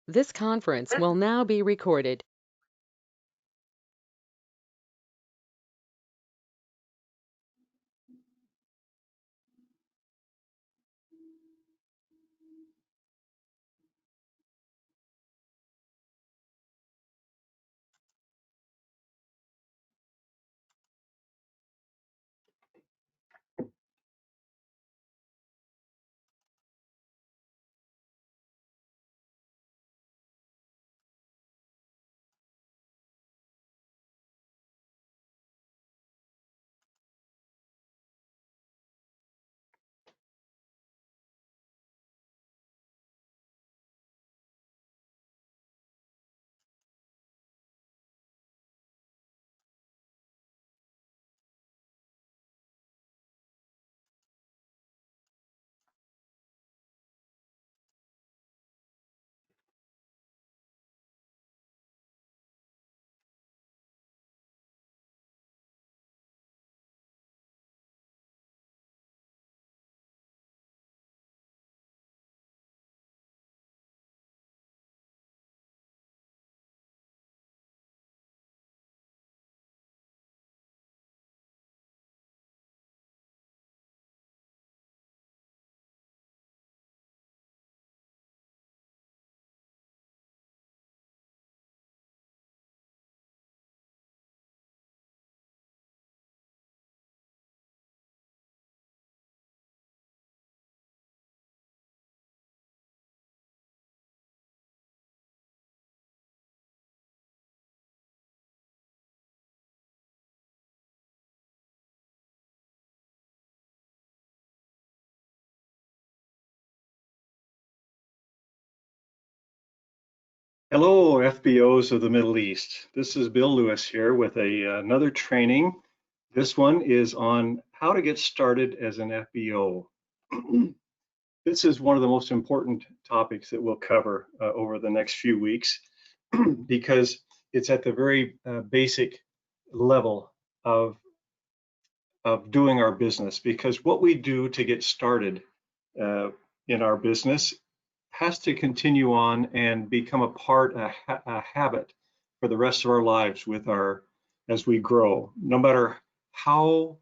This conference will now be recorded. Hello, FBOs of the Middle East. This is Bill Lewis here with another training. This one is on how to get started as an FBO. This is one of the most important topics that we'll cover over the next few weeks because it's at the very basic level of doing our business. Because what we do to get started in our business has to continue on and become a habit for the rest of our lives as we grow. No matter how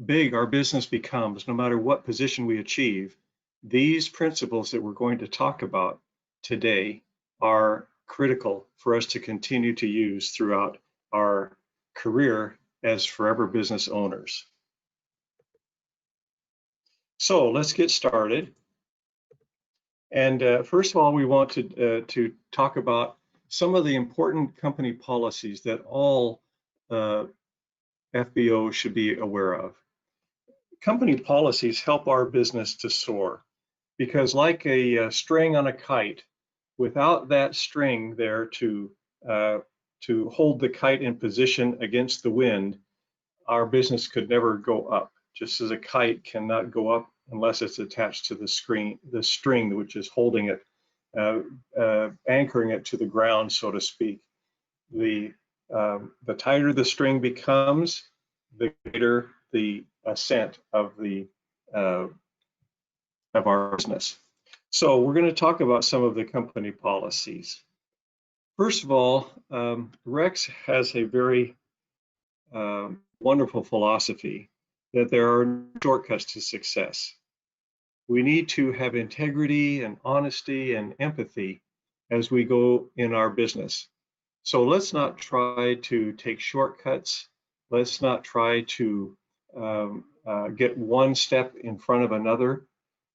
big our business becomes, no matter what position we achieve, these principles that we're going to talk about today are critical for us to continue to use throughout our career as forever business owners. So let's get started. And first of all, we want to talk about some of the important company policies that all FBOs should be aware of. Company policies help our business to soar because, like a string on a kite, without that string there to hold the kite in position against the wind, our business could never go up. Just as a kite cannot go up unless it's attached to the string which is holding it, anchoring it to the ground, so to speak. The tighter the string becomes, the greater the ascent of our business. So we're going to talk about some of the company policies. First of all, Rex has a very wonderful philosophy that there are shortcuts to success. We need to have integrity and honesty and empathy as we go in our business. So let's not try to take shortcuts. Let's not try to get one step in front of another,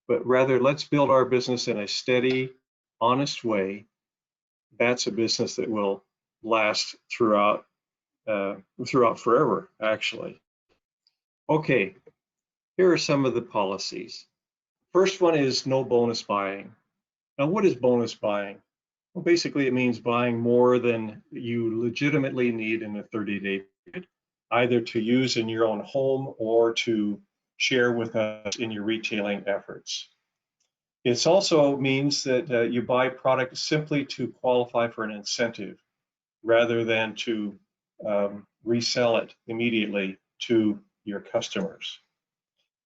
but rather let's build our business in a steady, honest way. That's a business that will last throughout forever, actually. Okay, here are some of the policies. First one is no bonus buying. Now, what is bonus buying? Well, basically it means buying more than you legitimately need in a 30-day period, either to use in your own home or to share with us in your retailing efforts. It also means that you buy product simply to qualify for an incentive rather than to resell it immediately to your customers.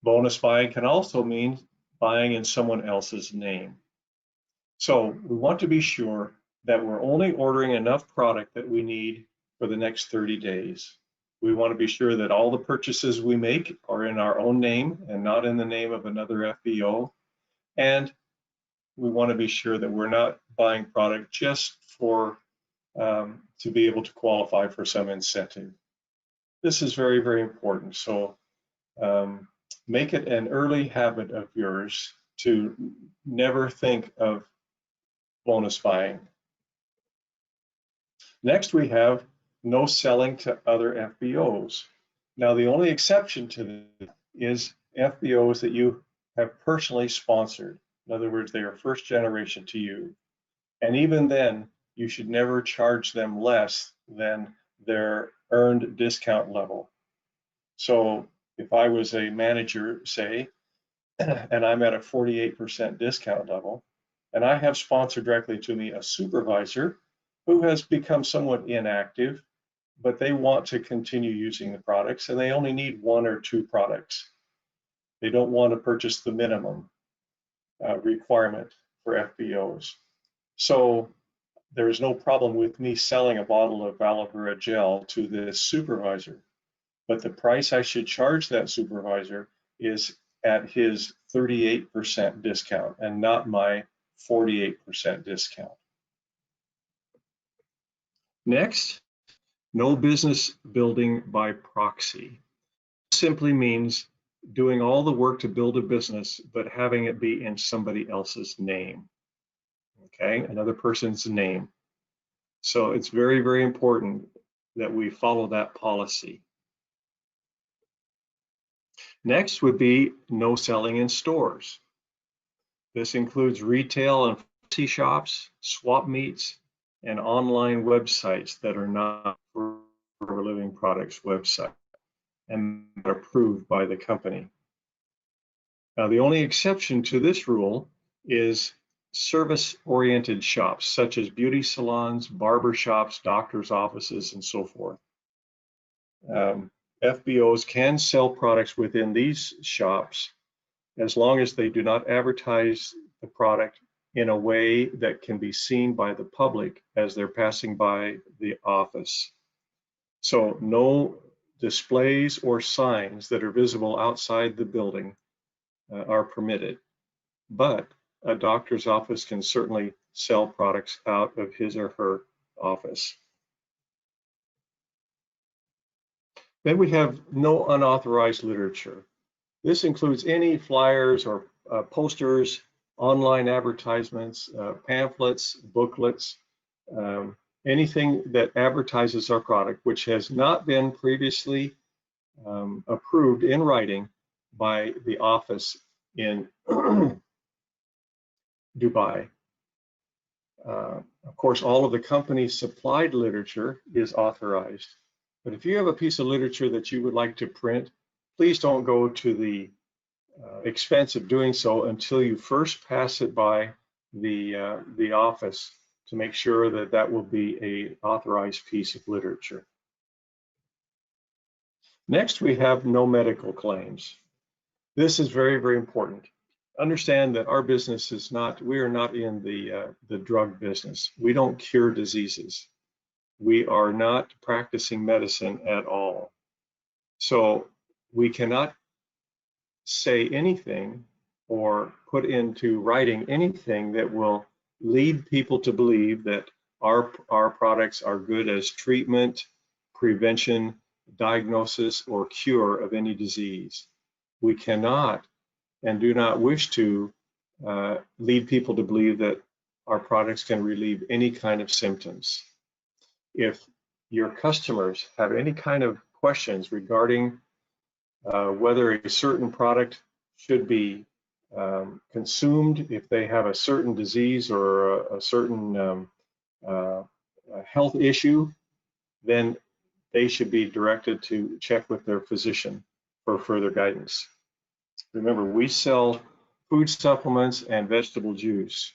Bonus buying can also mean buying in someone else's name. So we want to be sure that we're only ordering enough product that we need for the next 30 days. We want to be sure that all the purchases we make are in our own name and not in the name of another FBO. And we want to be sure that we're not buying product just for to be able to qualify for some incentive. This is very, very important. So make it an early habit of yours to never think of bonus buying. Next, we have no selling to other FBOs. Now, the only exception to this is FBOs that you have personally sponsored. In other words, they are first generation to you. And even then, you should never charge them less than their earned discount level. So if I was a manager, say, and I'm at a 48% discount level, and I have sponsored directly to me a supervisor who has become somewhat inactive, but they want to continue using the products and they only need 1 or 2 products. They don't want to purchase the minimum requirement for FBOs. So there is no problem with me selling a bottle of aloe vera gel to this supervisor, but the price I should charge that supervisor is at his 38% discount and not my 48% discount. Next, no business building by proxy. This simply means doing all the work to build a business, but having it be in somebody else's name, okay, another person's name. So it's very, very important that we follow that policy. Next would be no selling in stores. This includes retail and pharmacy shops, swap meets, and online websites that are not for Living Products website and approved by the company. Now, the only exception to this rule is service-oriented shops, such as beauty salons, barber shops, doctor's offices, and so forth. FBOs can sell products within these shops as long as they do not advertise the product in a way that can be seen by the public as they're passing by the office. So no displays or signs that are visible outside the building are permitted, but a doctor's office can certainly sell products out of his or her office. Then we have no unauthorized literature. This includes any flyers or posters, online advertisements, pamphlets, booklets, anything that advertises our product, which has not been previously approved in writing by the office in Dubai. Of course, all of the company's supplied literature is authorized. But if you have a piece of literature that you would like to print, please don't go to the expense of doing so until you first pass it by the office to make sure that that will be an authorized piece of literature. Next, we have no medical claims. This is very, very important. Understand that our business is not, we are not in the drug business. We don't cure diseases. We are not practicing medicine at all. So we cannot say anything or put into writing anything that will lead people to believe that our products are good as treatment, prevention, diagnosis, or cure of any disease. We cannot and do not wish to lead people to believe that our products can relieve any kind of symptoms. If your customers have any kind of questions regarding whether a certain product should be consumed, if they have a certain disease or a certain health issue, then they should be directed to check with their physician for further guidance. Remember, we sell food supplements and vegetable juice.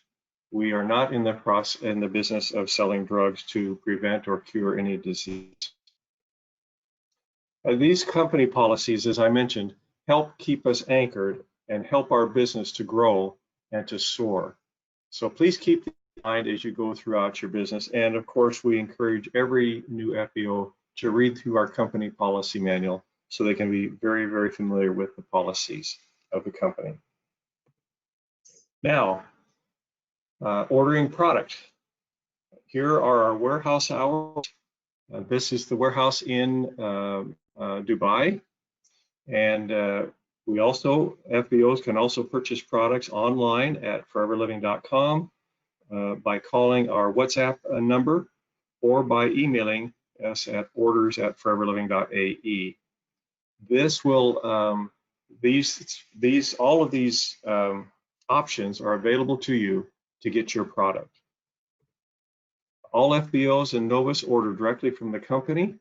We are not in the business of selling drugs to prevent or cure any disease. These company policies, as I mentioned, help keep us anchored and help our business to grow and to soar. So please keep that in mind as you go throughout your business. And of course, we encourage every new FBO to read through our company policy manual so they can be very, very familiar with the policies of the company. Now, ordering product. Here are our warehouse hours. This is the warehouse in Dubai. And we also, FBOs can also purchase products online at foreverliving.com by calling our WhatsApp number or by emailing us at orders@foreverliving.ae. This will, all of these options are available to you to get your product. All FBOs and Novus order directly from the company.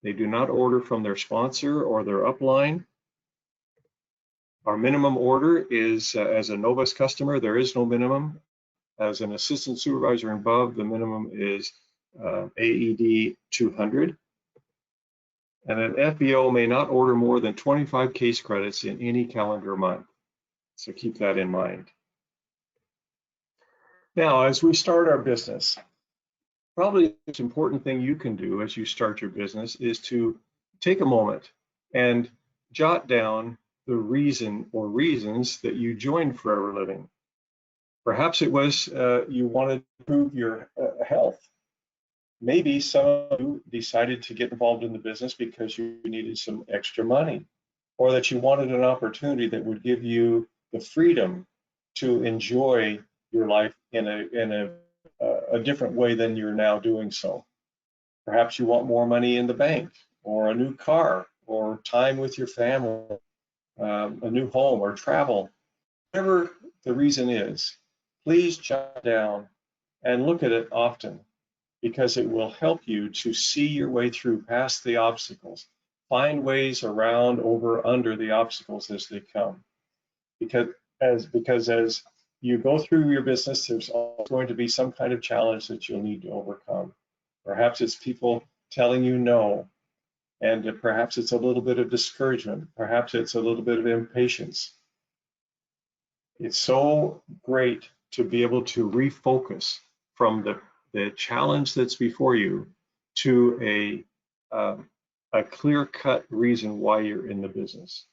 They do not order from their sponsor or their upline. Our minimum order is, as a Novus customer, there is no minimum. As an assistant supervisor and above, the minimum is AED 200. And an FBO may not order more than 25 case credits in any calendar month. So keep that in mind. Now, as we start our business, probably the most important thing you can do as you start your business is to take a moment and jot down the reason or reasons that you joined Forever Living. Perhaps it was you wanted to improve your health. Maybe some of you decided to get involved in the business because you needed some extra money, or that you wanted an opportunity that would give you the freedom to enjoy your life in a different way than you're now doing so. Perhaps you want more money in the bank, or a new car, or time with your family, a new home, or travel. Whatever the reason is, please jot down and look at it often, because it will help you to see your way through past the obstacles, find ways around, over, under the obstacles as they come. Because as you go through your business, there's always going to be some kind of challenge that you'll need to overcome. Perhaps it's people telling you no, and perhaps it's a little bit of discouragement. Perhaps it's a little bit of impatience. It's so great to be able to refocus from the challenge that's before you to a clear-cut reason why you're in the business.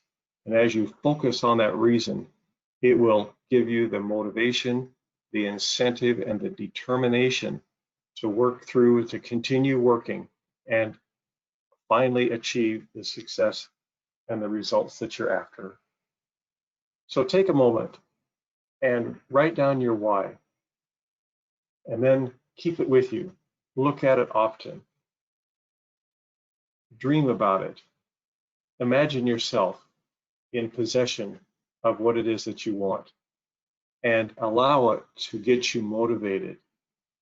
And as you focus on that reason, it will give you the motivation, the incentive, and the determination to work through, to continue working, and finally achieve the success and the results that you're after. So take a moment and write down your why, and then keep it with you. Look at it often. Dream about it. Imagine yourself in possession of what it is that you want, and allow it to get you motivated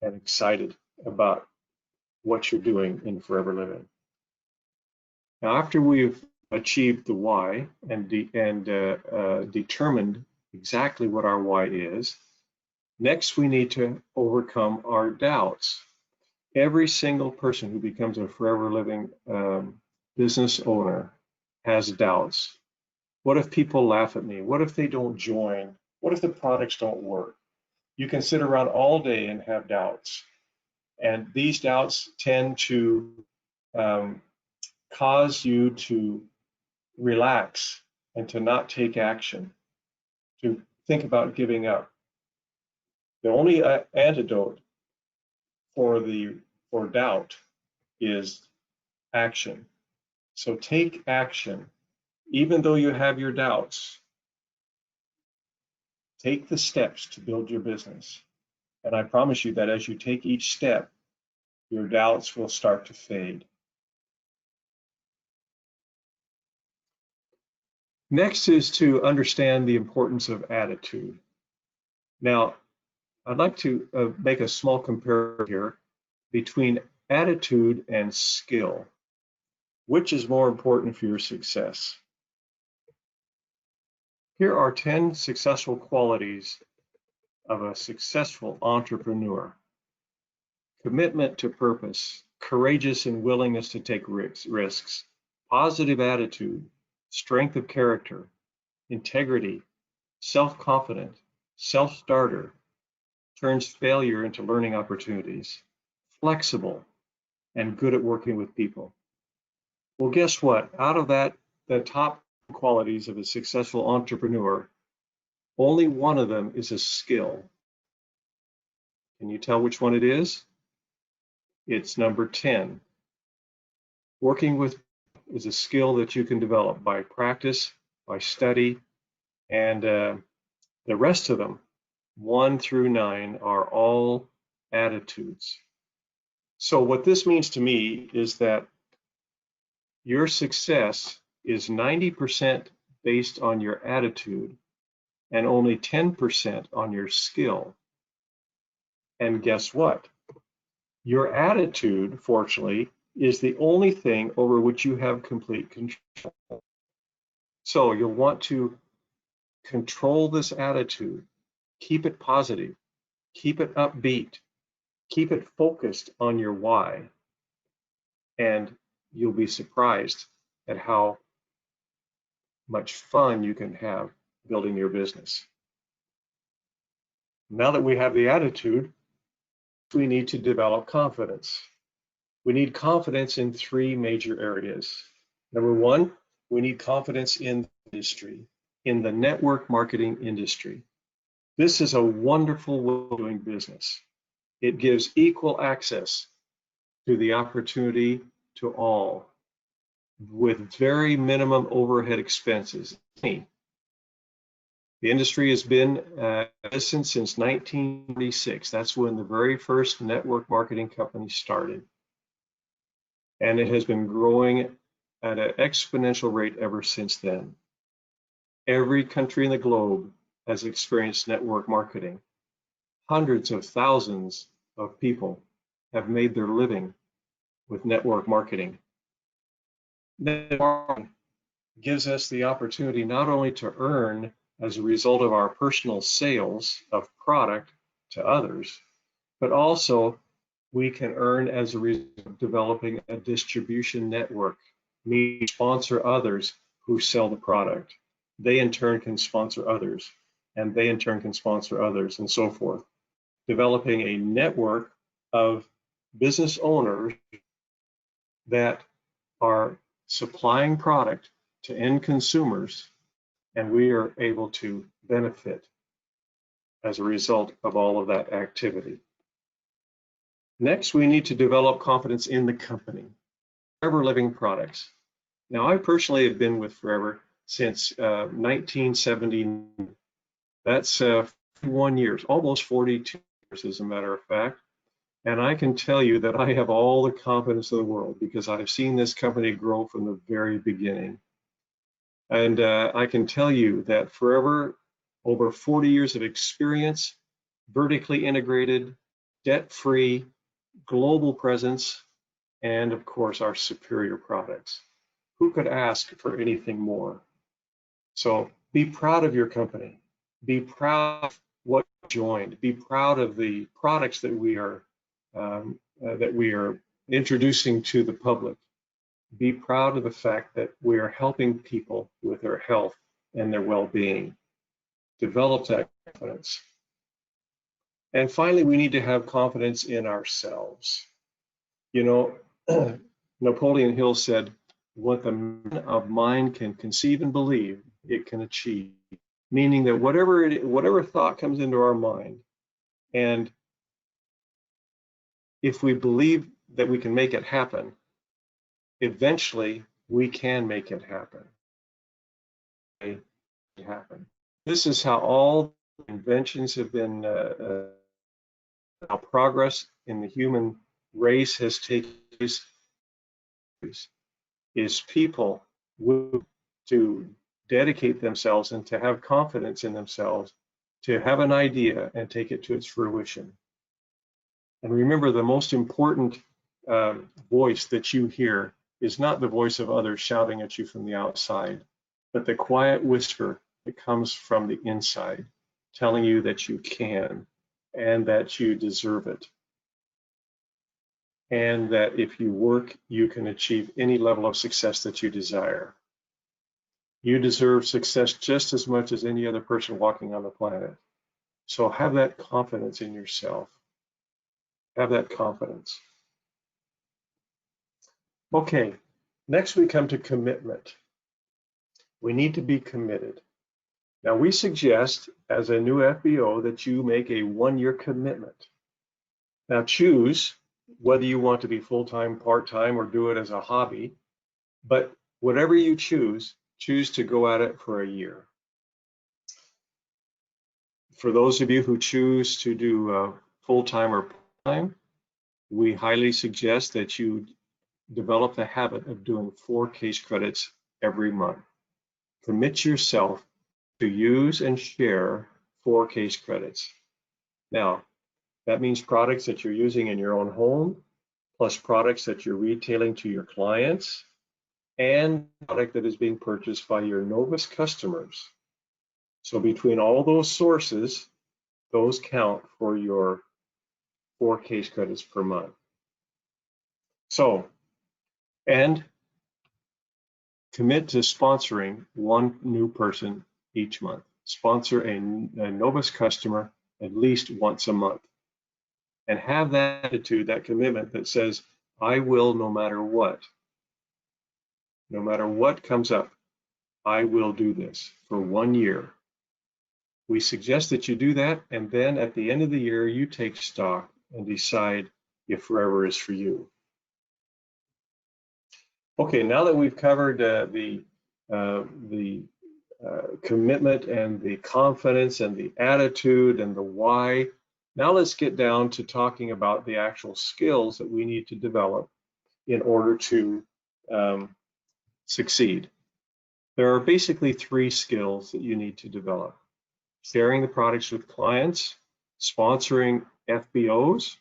and excited about what you're doing in Forever Living. Now, after we've achieved the why and determined exactly what our why is, next we need to overcome our doubts. Every single person who becomes a Forever Living business owner has doubts. What if people laugh at me? What if they don't join? What if the products don't work? You can sit around all day and have doubts. And these doubts tend to cause you to relax and to not take action, to think about giving up. The only antidote for doubt is action. So take action. Even though you have your doubts, take the steps to build your business. And I promise you that as you take each step, your doubts will start to fade. Next is to understand the importance of attitude. Now, I'd like to make a small comparison here between attitude and skill. Which is more important for your success? Here are 10 successful qualities of a successful entrepreneur. Commitment to purpose, courageous and willingness to take risks, positive attitude, strength of character, integrity, self-confident, self-starter, turns failure into learning opportunities, flexible, and good at working with people. Well, guess what? Out of that, the top qualities of a successful entrepreneur, only one of them is a skill. Can you tell which one it is? It's number 10. Working with is a skill that you can develop by practice, by study, and the rest of them, 1 through 9, are all attitudes. So what this means to me is that your success is 90% based on your attitude and only 10% on your skill. And guess what? Your attitude, fortunately, is the only thing over which you have complete control. So you'll want to control this attitude, keep it positive, keep it upbeat, keep it focused on your why, and you'll be surprised at how much fun you can have building your business. Now that we have the attitude, we need to develop confidence. We need confidence in 3 major areas. Number 1, we need confidence in the industry, in the network marketing industry. This is a wonderful way of doing business. It gives equal access to the opportunity to all with very minimum overhead expenses. The industry has been since 1996. That's when the very first network marketing company started. And it has been growing at an exponential rate ever since then. Every country in the globe has experienced network marketing. Hundreds of thousands of people have made their living with network marketing. Network marketing gives us the opportunity not only to earn as a result of our personal sales of product to others, but also we can earn as a result of developing a distribution network, meaning sponsor others who sell the product. They in turn can sponsor others, and they in turn can sponsor others, and so forth. Developing a network of business owners that are supplying product to end consumers, and we are able to benefit as a result of all of that activity. Next, we need to develop confidence in the company. Forever Living Products. Now, I personally have been with Forever since 1970. That's 41 years, almost 42 years, as a matter of fact. And I can tell you that I have all the confidence in the world because I've seen this company grow from the very beginning. And I can tell you that Forever, over 40 years of experience, vertically integrated, debt-free, global presence, and of course, our superior products. Who could ask for anything more? So be proud of your company. Be proud of what you joined. Be proud of the products that we are introducing to the public. Be proud of the fact that we are helping people with their health and their well-being. Develop that confidence. And finally, we need to have confidence in ourselves. You know, Napoleon Hill said, what the man of mind can conceive and believe, it can achieve. Meaning that whatever thought comes into our mind, and if we believe that we can make it happen, eventually we can make it happen. This is how all inventions have been, how progress in the human race has taken place, is people to dedicate themselves and to have confidence in themselves, to have an idea and take it to its fruition. And remember, the most important voice that you hear is not the voice of others shouting at you from the outside, but the quiet whisper that comes from the inside, telling you that you can and that you deserve it. And that if you work, you can achieve any level of success that you desire. You deserve success just as much as any other person walking on the planet. So have that confidence in yourself. Have that confidence. Okay, next we come to commitment. We need to be committed. Now we suggest as a new FBO that you make a 1-year commitment. Now choose whether you want to be full-time, part-time, or do it as a hobby, but whatever you choose to go at it for a year. For those of you who choose to do full-time or part-time, we highly suggest that you develop the habit of doing 4 case credits every month. Commit yourself to use and share 4 case credits. Now, that means products that you're using in your own home, plus products that you're retailing to your clients, and product that is being purchased by your Novus customers. So between all those sources, those count for your 4 case credits per month. So, and commit to sponsoring 1 new person each month. Sponsor a Novus customer at least once a month. And have that attitude, that commitment that says, I will no matter what. No matter what comes up, I will do this for 1 year. We suggest that you do that, and then at the end of the year, you take stock and decide if forever is for you. Okay, now that we've covered the commitment and the confidence and the attitude and the why, now let's get down to talking about the actual skills that we need to develop in order to succeed. There are basically 3 skills that you need to develop: sharing the products with clients, sponsoring FBOs,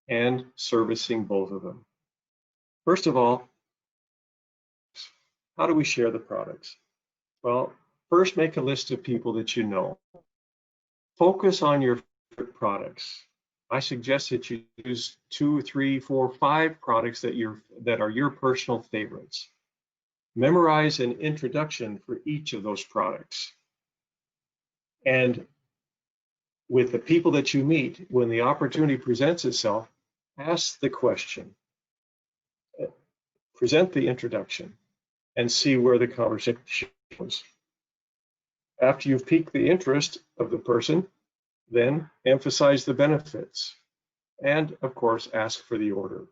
and servicing both of them. First of all, how do we share the products? Well, first make a list of people that you know. Focus on your favorite products. I suggest that you use 2, 3, 4, 5 products that are your personal favorites. Memorize an introduction for each of those products. And with the people that you meet, when the opportunity presents itself, ask the question, present the introduction, and see where the conversation goes. After you've piqued the interest of the person, then emphasize the benefits, and of course, ask for the order.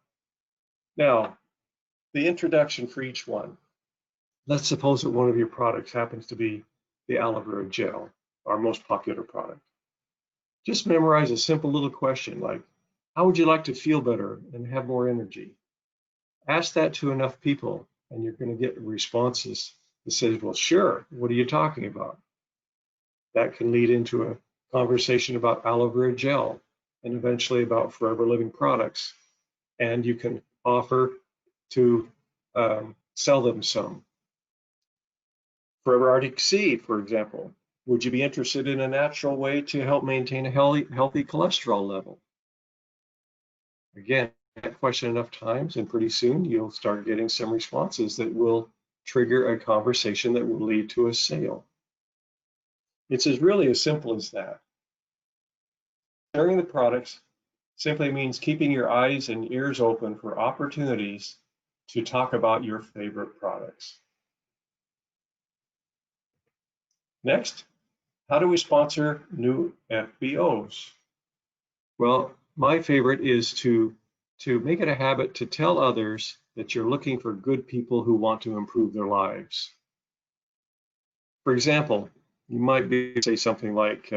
Now, the introduction for each one. Let's suppose that one of your products happens to be the aloe vera gel, our most popular product. Just memorize a simple little question like, how would you like to feel better and have more energy? Ask that to enough people, and you're going to get responses that says, well, sure, what are you talking about? That can lead into a conversation about aloe vera gel and eventually about Forever Living products. And you can offer to sell them some. Forever Arctic Sea, for example. Would you be interested in a natural way to help maintain a healthy cholesterol level? Again, that question enough times, and pretty soon you'll start getting some responses that will trigger a conversation that will lead to a sale. It's really as simple as that. Sharing the products simply means keeping your eyes and ears open for opportunities to talk about your favorite products. Next, how do we sponsor new FBOs? Well, my favorite is to make it a habit to tell others that you're looking for good people who want to improve their lives. For example, you might say something like,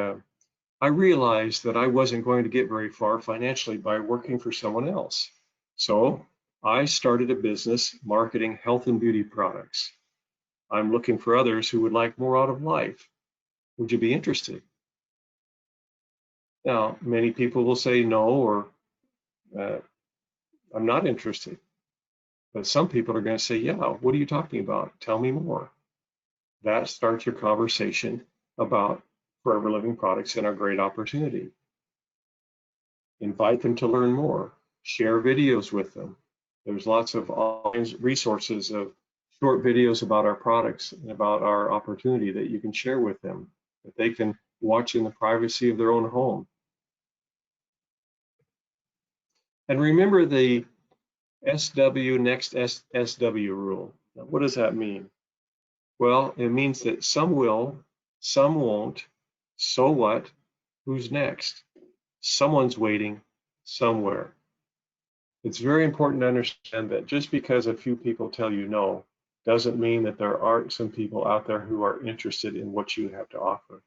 I realized that I wasn't going to get very far financially by working for someone else. So I started a business marketing health and beauty products. I'm looking for others who would like more out of life. Would you be interested? Now, many people will say no, or I'm not interested. But some people are going to say, yeah, what are you talking about? Tell me more. That starts your conversation about Forever Living products and our great opportunity. Invite them to learn more. Share videos with them. There's lots of online resources of short videos about our products and about our opportunity that you can share with them, that they can watching the privacy of their own home. And remember the SW next SW rule. Now, what does that mean? Well, it means that some will, some won't. So what? Who's next? Someone's waiting somewhere. It's very important to understand that just because a few people tell you no doesn't mean that there aren't some people out there who are interested in what you have to offer.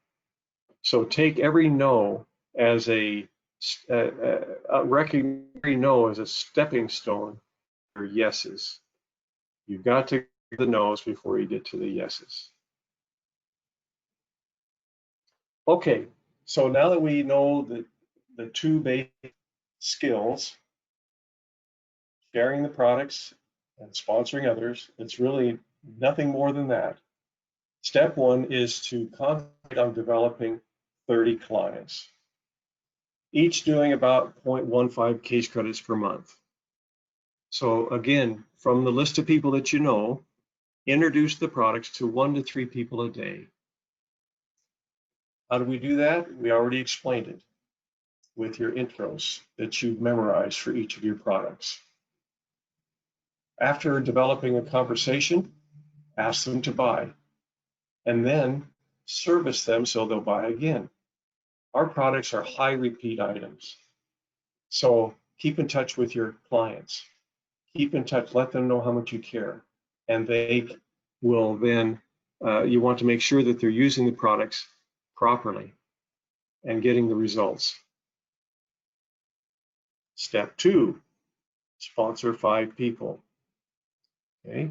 So take every no as recognize every no as a stepping stone for yeses. You've got to get the no's before you get to the yeses. Okay, so now that we know the two basic skills, sharing the products and sponsoring others, it's really nothing more than that. Step one is to concentrate on developing 30 clients, each doing about 0.15 case credits per month. So again, from the list of people that you know, introduce the products to 1 to 3 people a day. How do we do that? We already explained it with your intros that you've memorized for each of your products. After developing a conversation, ask them to buy, and then service them so they'll buy again. Our products are high repeat items. So keep in touch with your clients. Keep in touch, let them know how much you care. And they will then, you want to make sure that they're using the products properly and getting the results. Step two, sponsor 5 people. Okay,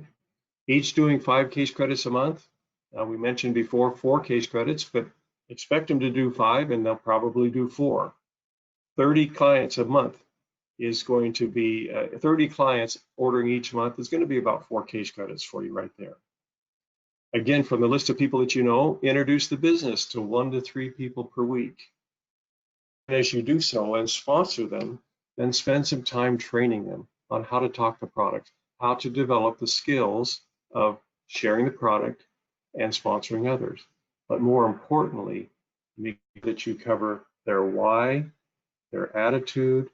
each doing 5 case credits a month. We mentioned before 4 case credits, but expect them to do 5 and they'll probably do 4. 30 clients a month is going to be 30 clients ordering each month is going to be about 4 case credits for you right there. Again, from the list of people that you know, introduce the business to 1 to 3 people per week. And as you do so and sponsor them, then spend some time training them on how to talk the product, how to develop the skills of sharing the product and sponsoring others. But more importantly, make sure that you cover their why, their attitude,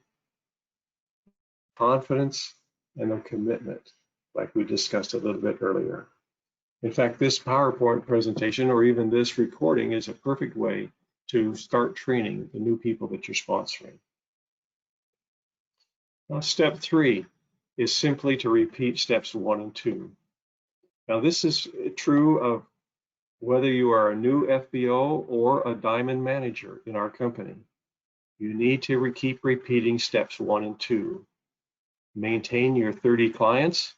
confidence, and their commitment, like we discussed a little bit earlier. In fact, this PowerPoint presentation or even this recording is a perfect way to start training the new people that you're sponsoring. Now, step 3 is simply to repeat steps 1 and 2. Now, this is true of whether you are a new FBO or a diamond manager in our company. You need to keep repeating steps 1 and 2. Maintain your 30 clients,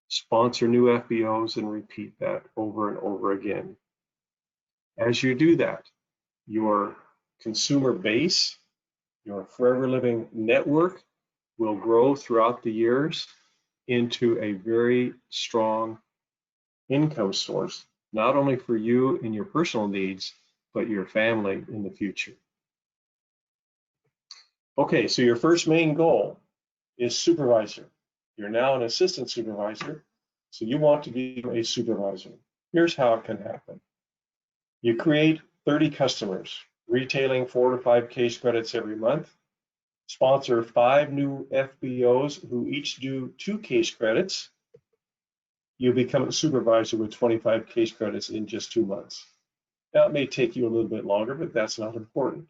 sponsor new FBOs, and repeat that over and over again. As you do that, your consumer base, your Forever Living network will grow throughout the years into a very strong income source, not only for you and your personal needs, but your family in the future. Okay, so your first main goal is supervisor. You're now an assistant supervisor, so you want to be a supervisor. Here's how it can happen. You create 30 customers, retailing 4 to 5 case credits every month. Sponsor 5 new FBOs who each do 2 case credits. You become a supervisor with 25 case credits in just 2 months. Now, it may take you a little bit longer, but that's not important.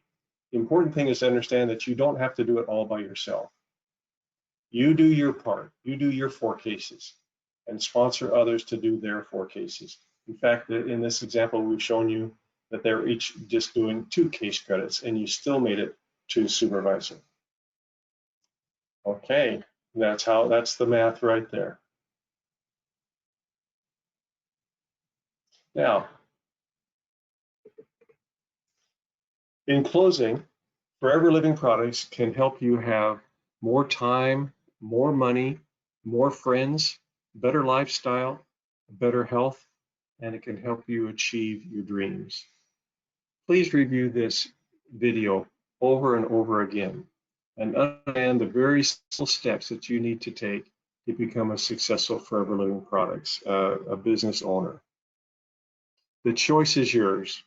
The important thing is to understand that you don't have to do it all by yourself. You do your part, you do your 4 cases, and sponsor others to do their 4 cases. In fact, in this example, we've shown you that they're each just doing 2 case credits, and you still made it to supervisor. Okay, that's the math right there. Now, in closing, Forever Living products can help you have more time, more money, more friends, better lifestyle, better health, and it can help you achieve your dreams. Please review this video over and over again and understand the very simple steps that you need to take to become a successful Forever Living products, a business owner. The choice is yours.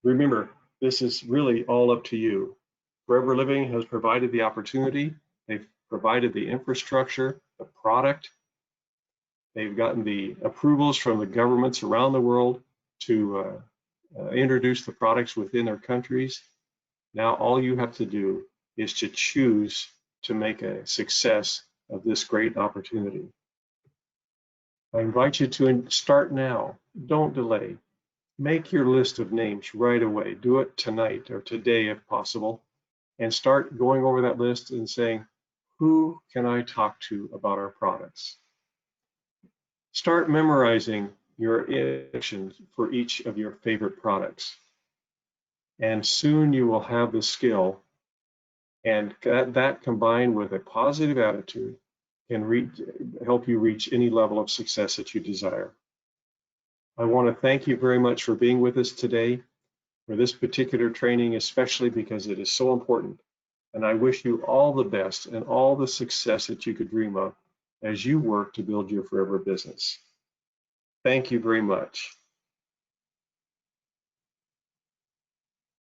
Remember, This is really all up to you. Forever Living has provided the opportunity. They've provided the infrastructure, the product. They've gotten the approvals from the governments around the world to introduce the products within their countries. Now all you have to do is to choose to make a success of this great opportunity. I invite you to start now. Don't delay. Make your list of names right away. Do it tonight or today if possible, and start going over that list and saying, who can I talk to about our products? Start memorizing your instructions for each of your favorite products. And soon you will have the skill, and that combined with a positive attitude can help you reach any level of success that you desire. I want to thank you very much for being with us today for this particular training, especially because it is so important. And I wish you all the best and all the success that you could dream of as you work to build your forever business. Thank you very much.